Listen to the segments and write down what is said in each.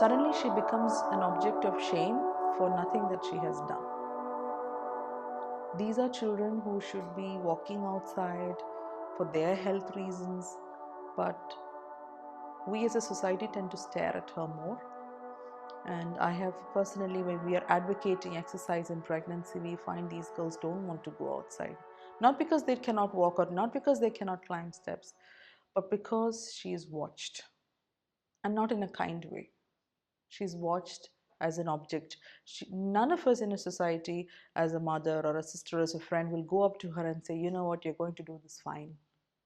Suddenly she becomes an object of shame for nothing that she has done. These are children who should be walking outside for their health reasons, but we as a society tend to stare at her more. And I have personally, when we are advocating exercise in pregnancy, we find these girls don't want to go outside. Not because they cannot walk or not because they cannot climb steps, but because she is watched, and not in a kind way. She's watched as an object. None of us in a society, as a mother or a sister, as a friend, will go up to her and say, you know what, you're going to do this fine.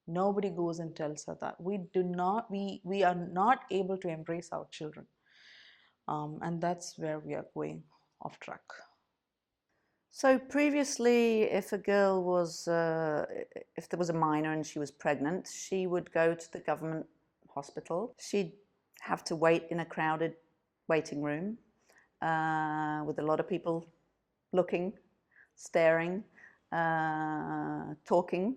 Nobody goes and tells her that. We are not able to embrace our children. And that's where we are going off track. So previously, if a girl was, if there was a minor and she was pregnant, she would go to the government hospital. She'd have to wait in a crowded waiting room with a lot of people looking, staring, talking.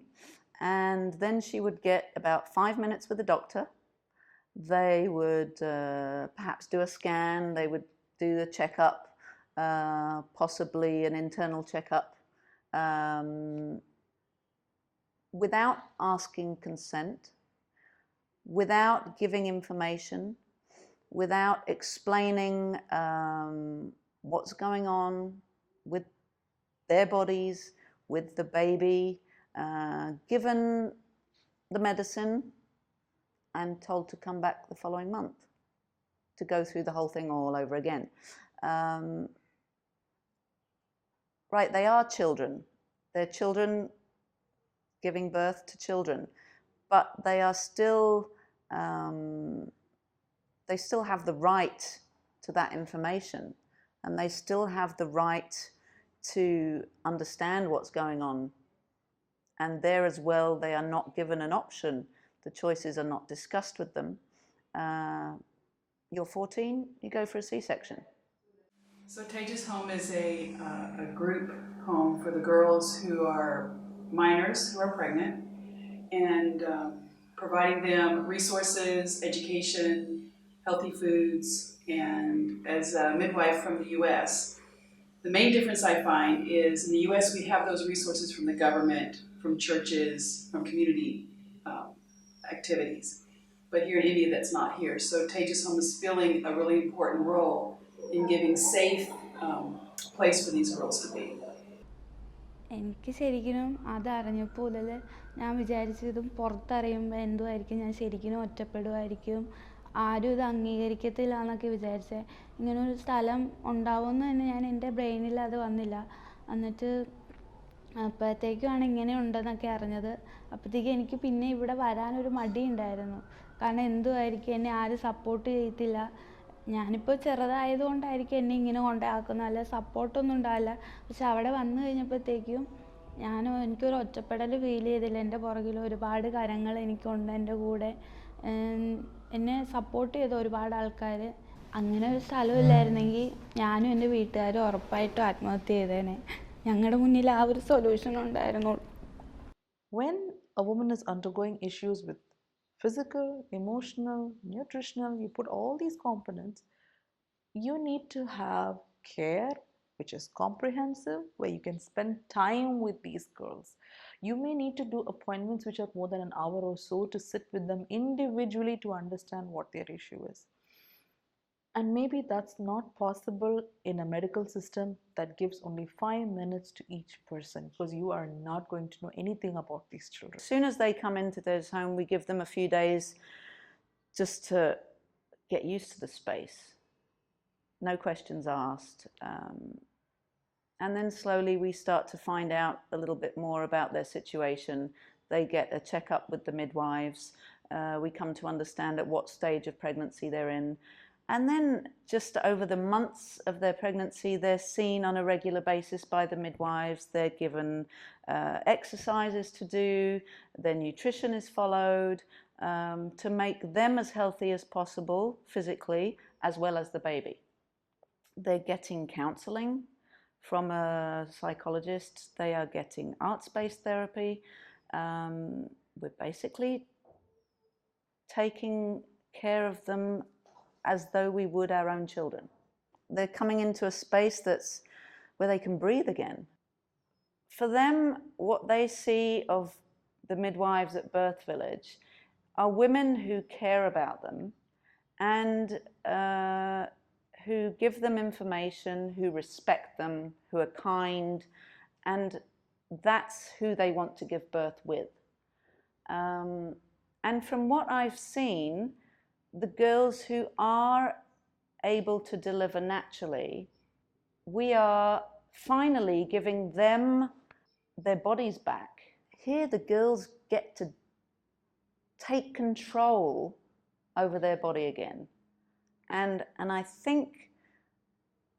And then she would get about 5 minutes with the doctor. They would perhaps do a scan, they would do the checkup, possibly an internal checkup, without asking consent, without giving information, without explaining what's going on with their bodies, with the baby, given the medicine and told to come back the following month to go through the whole thing all over again. Right, they are children. They're children giving birth to children, but they are still, they still have the right to that information, and they still have the right to understand what's going on. And there as well, they are not given an option. The choices are not discussed with them. You're 14, you go for a C-section. So Tejus Home is a group home for the girls who are minors, who are pregnant, and providing them resources, education, healthy foods, and as a midwife from the U.S., the main difference I find is in the U.S. we have those resources from the government, from churches, from community activities. But here in India, that's not here. So Tejus Home is filling a really important role in giving safe place for these girls to be. എനിക്ക് ശരിക്കും അതറിഞ്ഞപ്പോൾ മുതൽ ഞാൻ വിചാരിച്ചതും പുറത്തറിയുമ്പോൾ എന്തുമായിരിക്കും ഞാൻ ശരിക്കും ഒറ്റപ്പെടുമായിരിക്കും, ആരും ഇത് അംഗീകരിക്കത്തില്ല എന്നൊക്കെ വിചാരിച്ചത്. ഇങ്ങനൊരു സ്ഥലം ഉണ്ടാവുമെന്ന് തന്നെ ഞാൻ എൻ്റെ ബ്രെയിനിൽ അത് വന്നില്ല. എന്നിട്ട് അപ്പോഴത്തേക്കുമാണ് ഇങ്ങനെ ഉണ്ടെന്നൊക്കെ അറിഞ്ഞത്. അപ്പോഴത്തേക്കും എനിക്ക് പിന്നെ ഇവിടെ വരാനൊരു മടിയുണ്ടായിരുന്നു. കാരണം എന്തുമായിരിക്കും, എന്നെ ആരും സപ്പോർട്ട് ചെയ്യത്തില്ല. ഞാനിപ്പോൾ ചെറുതായതുകൊണ്ടായിരിക്കും എന്നെ ഇങ്ങനെ കൊണ്ടാക്കുന്നത്, അല്ല സപ്പോർട്ടൊന്നും ഉണ്ടാവില്ല. പക്ഷെ അവിടെ വന്നു കഴിഞ്ഞപ്പോഴത്തേക്കും എനിക്കൊരു ഒറ്റപ്പെടൽ ഫീൽ ചെയ്തില്ല. എൻ്റെ പുറകിൽ ഒരുപാട് കരങ്ങൾ എനിക്കുണ്ട്, എൻ്റെ കൂടെ എന്നെ സപ്പോർട്ട് ചെയ്ത ഒരുപാട് ആൾക്കാർ. അങ്ങനെ ഒരു സ്ഥലമില്ലായിരുന്നെങ്കിൽ ഞാനും എൻ്റെ വീട്ടുകാരും ഉറപ്പായിട്ടും ആത്മഹത്യ ചെയ്തേനെ. ഞങ്ങളുടെ മുന്നിൽ ആ ഒരു സൊല്യൂഷൻ ഉണ്ടായിരുന്നുള്ളൂ. When a woman is undergoing issues with physical, emotional, nutritional, you put all these components, you need to have care which is comprehensive, where you can spend time with these girls. You may need to do appointments which are more than an hour or so to sit with them individually to understand what their issue is. And maybe that's not possible in a medical system that gives only 5 minutes to each person, because you are not going to know anything about these children. As soon as they come into Tejus Home, we give them a few days just to get used to the space. No questions asked. And then slowly we start to find out a little bit more about their situation. They get a checkup with the midwives. We come to understand at what stage of pregnancy they're in. And then just over the months of their pregnancy, they're seen on a regular basis by the midwives. They're given exercises to do. Their nutrition is followed. to make them as healthy as possible physically as well as the baby. They're getting counselling from a psychologist. They are getting arts-based therapy. We're basically taking care of them as though we would our own children. They're coming into a space that's where they can breathe again. For them, what they see of the midwives at Birth Village are women who care about them and who give them information, who respect them, who are kind, and that's who they want to give birth with. And from what I've seen, the girls who are able to deliver naturally, we are finally giving them their bodies back. Here the girls get to take control over their body again. And I think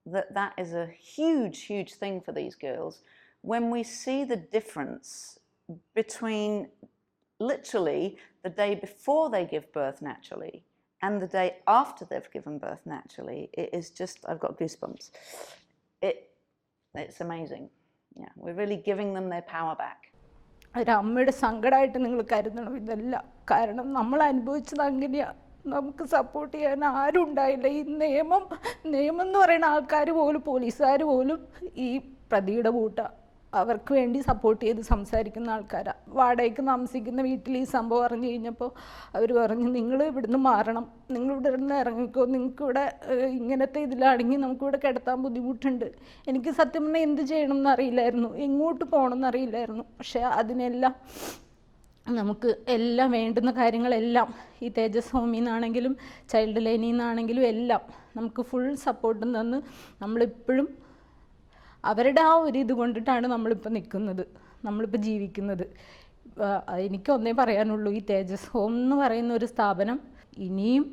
that is a huge, huge thing for these girls. When we see the difference between literally the day before they give birth naturally and the day after they've given birth naturally, it is just, I've got goosebumps. It's amazing. Yeah, we're really giving them their power back. ഒരമ്മയുടെ സങ്കടമായിട്ട് നിങ്ങൾ കരുതണം ഇതെല്ലാം. കാരണം നമ്മൾ അനുഭവിച്ചത് അങ്ങനെയാണ്. നമുക്ക് support ചെയ്യാൻ ആരും ഉണ്ടായില്ല. ഈ നിയമം എന്ന് പറയുന്ന ആൾക്കാർ പോലും, പോലീസുകാർ പോലും ഈ പ്രതിയുടെ കൂട്ട അവർക്ക് വേണ്ടി സപ്പോർട്ട് ചെയ്ത് സംസാരിക്കുന്ന ആൾക്കാരാണ്. വാടകയ്ക്ക് താമസിക്കുന്ന വീട്ടിൽ ഈ സംഭവം അറിഞ്ഞു കഴിഞ്ഞപ്പോൾ അവർ പറഞ്ഞു, നിങ്ങൾ ഇവിടുന്ന് മാറണം, നിങ്ങൾ ഇവിടെ നിന്ന് ഇറങ്ങിക്കോ, നിങ്ങൾക്കിവിടെ ഇങ്ങനത്തെ ഇതിലാണെങ്കിൽ നമുക്കിവിടെ കിടത്താൻ ബുദ്ധിമുട്ടുണ്ട്. എനിക്ക് സത്യം പറഞ്ഞാൽ എന്ത് ചെയ്യണം എന്നറിയില്ലായിരുന്നു, എങ്ങോട്ട് പോകണം എന്നറിയില്ലായിരുന്നു. പക്ഷേ അതിനെല്ലാം നമുക്ക് എല്ലാം വേണ്ടുന്ന കാര്യങ്ങളെല്ലാം ഈ തേജസ് ഹോമിൽ നിന്നാണെങ്കിലും ചൈൽഡ് ലൈനിൽ നിന്നാണെങ്കിലും എല്ലാം നമുക്ക് ഫുൾ സപ്പോർട്ടും തന്ന് നമ്മളിപ്പോഴും അവരുടെ ആ ഒരു ഇത് കൊണ്ടിട്ടാണ് നമ്മളിപ്പോൾ നിൽക്കുന്നത്, നമ്മളിപ്പോൾ ജീവിക്കുന്നത്. എനിക്കൊന്നേ പറയാനുള്ളൂ, ഈ തേജസ് ഹോം എന്ന് പറയുന്ന ഒരു സ്ഥാപനം ഇനിയും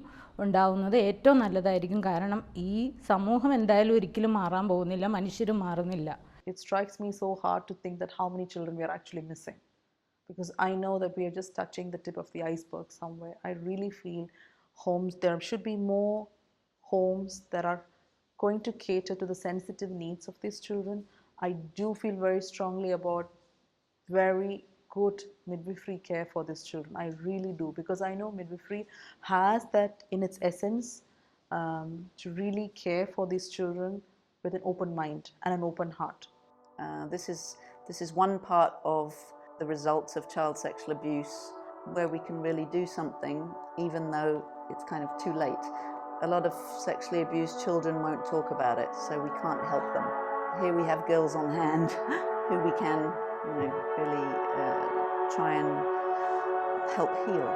ഉണ്ടാവുന്നത് ഏറ്റവും നല്ലതായിരിക്കും. കാരണം ഈ സമൂഹം എന്തായാലും ഒരിക്കലും മാറാൻ പോകുന്നില്ല, മനുഷ്യരും മാറുന്നില്ല. It strikes me so hard to think that how many children we are actually missing. Because I know that we are just touching the tip of the iceberg somewhere. I really feel homes, there should be more homes that are going to cater to the sensitive needs of these children. I do feel very strongly about very good midwifery care for these children. I really do, because I know midwifery has that in its essence, to really care for these children with an open mind and an open heart. This is one part of the results of child sexual abuse where we can really do something, even though it's kind of too late. A lot of sexually abused children won't talk about it, so we can't help them. Here we have girls on hand who we can, really try and help heal.